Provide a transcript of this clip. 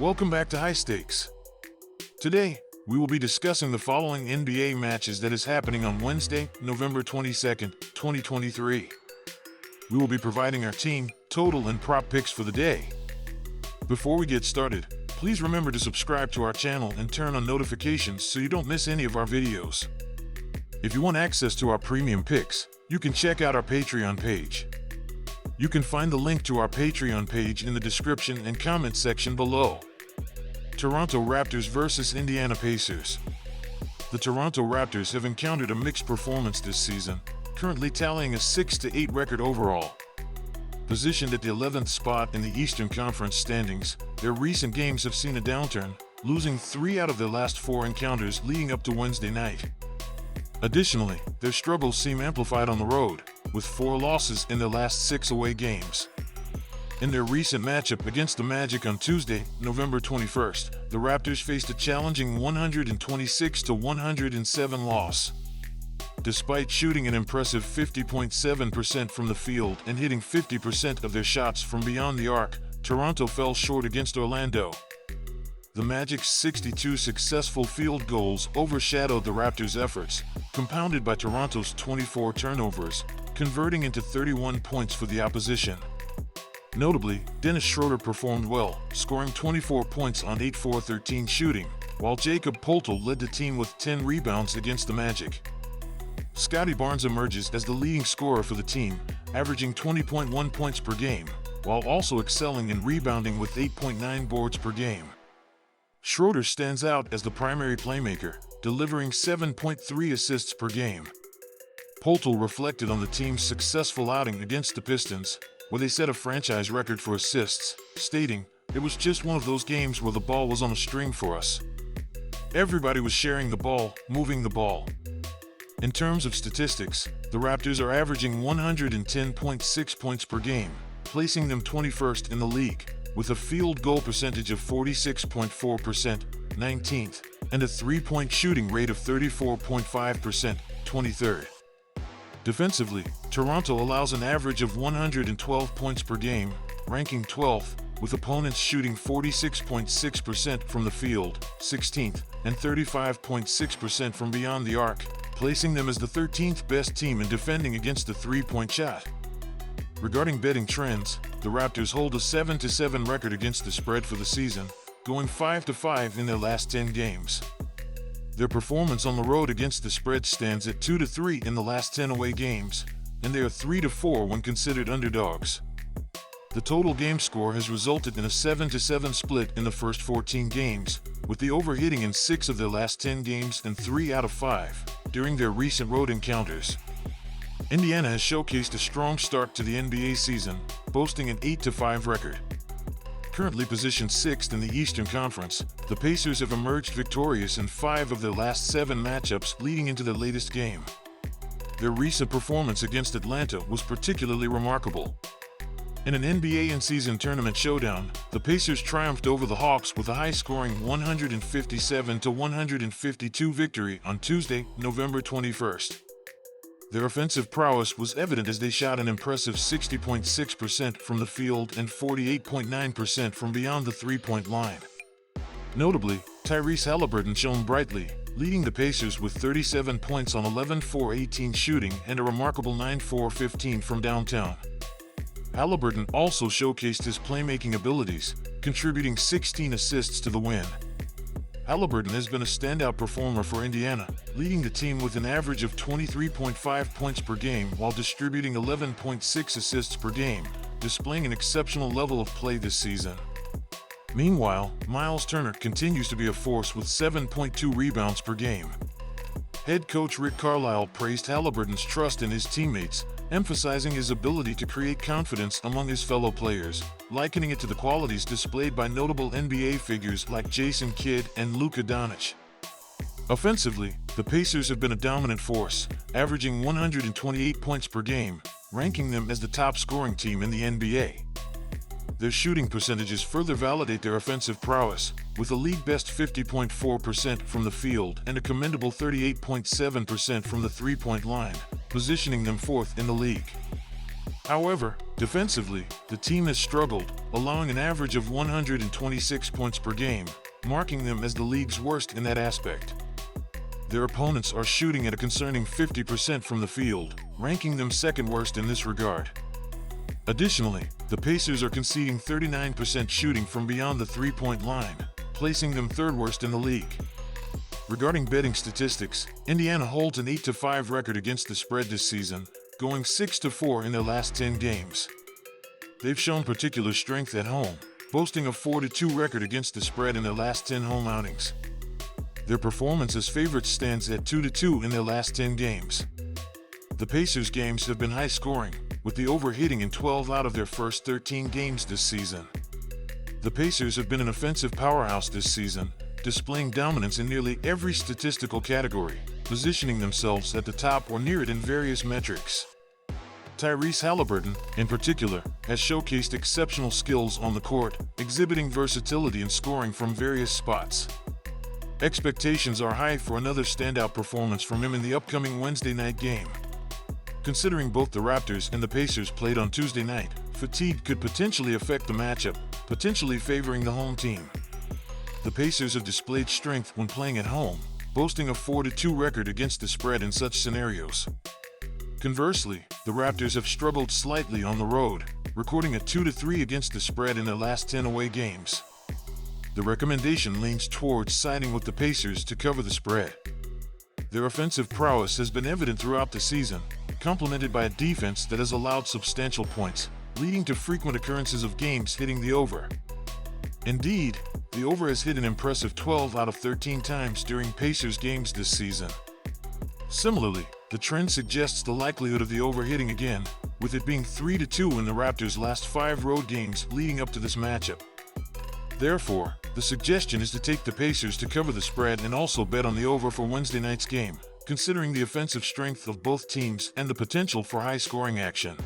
Welcome back to High Stakes. Today, we will be discussing the following NBA matches that is happening on Wednesday, November 22nd, 2023. We will be providing our team, total, and prop picks for the day. Before we get started, please remember to subscribe to our channel and turn on notifications so you don't miss any of our videos. If you want access to our premium picks, you can check out our Patreon page. You can find the link to our Patreon page in the description and comment section below. Toronto Raptors vs. Indiana Pacers. The Toronto Raptors have encountered a mixed performance this season, currently tallying a 6-8 record overall. Positioned at the 11th spot in the Eastern Conference standings, their recent games have seen a downturn, losing 3 out of their last 4 encounters leading up to Wednesday night. Additionally, their struggles seem amplified on the road, with 4 losses in their last 6 away games. In their recent matchup against the Magic on Tuesday, November 21st, the Raptors faced a challenging 126-107 loss. Despite shooting an impressive 50.7% from the field and hitting 50% of their shots from beyond the arc, Toronto fell short against Orlando. The Magic's 62 successful field goals overshadowed the Raptors' efforts, compounded by Toronto's 24 turnovers, converting into 31 points for the opposition. Notably, Dennis Schroeder performed well, scoring 24 points on 8-4-13 shooting, while Jakob Poeltl led the team with 10 rebounds against the Magic. Scottie Barnes emerges as the leading scorer for the team, averaging 20.1 points per game, while also excelling in rebounding with 8.9 boards per game. Schroeder stands out as the primary playmaker, delivering 7.3 assists per game. Poeltl reflected on the team's successful outing against the Pistons, where they set a franchise record for assists, stating, "It was just one of those games where the ball was on a string for us. Everybody was sharing the ball, moving the ball." In terms of statistics, the Raptors are averaging 110.6 points per game, placing them 21st in the league, with a field goal percentage of 46.4%, 19th, and a three-point shooting rate of 34.5%, 23rd. Defensively, Toronto allows an average of 112 points per game, ranking 12th, with opponents shooting 46.6% from the field, 16th, and 35.6% from beyond the arc, placing them as the 13th best team in defending against the three-point shot. Regarding betting trends, the Raptors hold a 7-7 record against the spread for the season, going 5-5 in their last 10 games. Their performance on the road against the spread stands at 2-3 in the last 10 away games, and they are 3-4 when considered underdogs. The total game score has resulted in a 7-7 split in the first 14 games, with the over hitting in 6 of their last 10 games and 3 out of 5 during their recent road encounters. Indiana has showcased a strong start to the NBA season, boasting an 8-5 record. Currently positioned 6th in the Eastern Conference, the Pacers have emerged victorious in 5 of their last 7 matchups leading into their latest game. Their recent performance against Atlanta was particularly remarkable. In an NBA in-season tournament showdown, the Pacers triumphed over the Hawks with a high-scoring 157-152 victory on Tuesday, November 21st. Their offensive prowess was evident as they shot an impressive 60.6% from the field and 48.9% from beyond the three-point line. Notably, Tyrese Haliburton shone brightly, leading the Pacers with 37 points on 11-4-18 shooting and a remarkable 9-4-15 from downtown. Haliburton also showcased his playmaking abilities, contributing 16 assists to the win. Haliburton has been a standout performer for Indiana, leading the team with an average of 23.5 points per game while distributing 11.6 assists per game, displaying an exceptional level of play this season. Meanwhile, Miles Turner continues to be a force with 7.2 rebounds per game. Head coach Rick Carlisle praised Haliburton's trust in his teammates, emphasizing his ability to create confidence among his fellow players, likening it to the qualities displayed by notable NBA figures like Jason Kidd and Luka Doncic. Offensively, the Pacers have been a dominant force, averaging 128 points per game, ranking them as the top scoring team in the NBA. Their shooting percentages further validate their offensive prowess, with a league-best 50.4% from the field and a commendable 38.7% from the three-point line, positioning them 4th in the league. However, defensively, the team has struggled, allowing an average of 126 points per game, marking them as the league's worst in that aspect. Their opponents are shooting at a concerning 50% from the field, ranking them second worst in this regard. Additionally, the Pacers are conceding 39% shooting from beyond the three-point line, placing them third worst in the league. Regarding betting statistics, Indiana holds an 8-5 record against the spread this season, going 6-4 in their last 10 games. They've shown particular strength at home, boasting a 4-2 record against the spread in their last 10 home outings. Their performance as favorites stands at 2-2 in their last 10 games. The Pacers' games have been high-scoring, with the over hitting in 12 out of their first 13 games this season. The Pacers have been an offensive powerhouse this season, displaying dominance in nearly every statistical category, positioning themselves at the top or near it in various metrics. Tyrese Halliburton, in particular, has showcased exceptional skills on the court, exhibiting versatility in scoring from various spots. Expectations are high for another standout performance from him in the upcoming Wednesday night game. Considering both the Raptors and the Pacers played on Tuesday night, fatigue could potentially affect the matchup, potentially favoring the home team. The Pacers have displayed strength when playing at home, boasting a 4-2 record against the spread in such scenarios. Conversely, the Raptors have struggled slightly on the road, recording a 2-3 against the spread in their last 10 away games. The recommendation leans towards siding with the Pacers to cover the spread. Their offensive prowess has been evident throughout the season, complemented by a defense that has allowed substantial points, leading to frequent occurrences of games hitting the over. Indeed, the over has hit an impressive 12 out of 13 times during Pacers games this season. Similarly, the trend suggests the likelihood of the over hitting again, with it being 3-2 in the Raptors' last 5 road games leading up to this matchup. Therefore, the suggestion is to take the Pacers to cover the spread and also bet on the over for Wednesday night's game, considering the offensive strength of both teams and the potential for high-scoring action.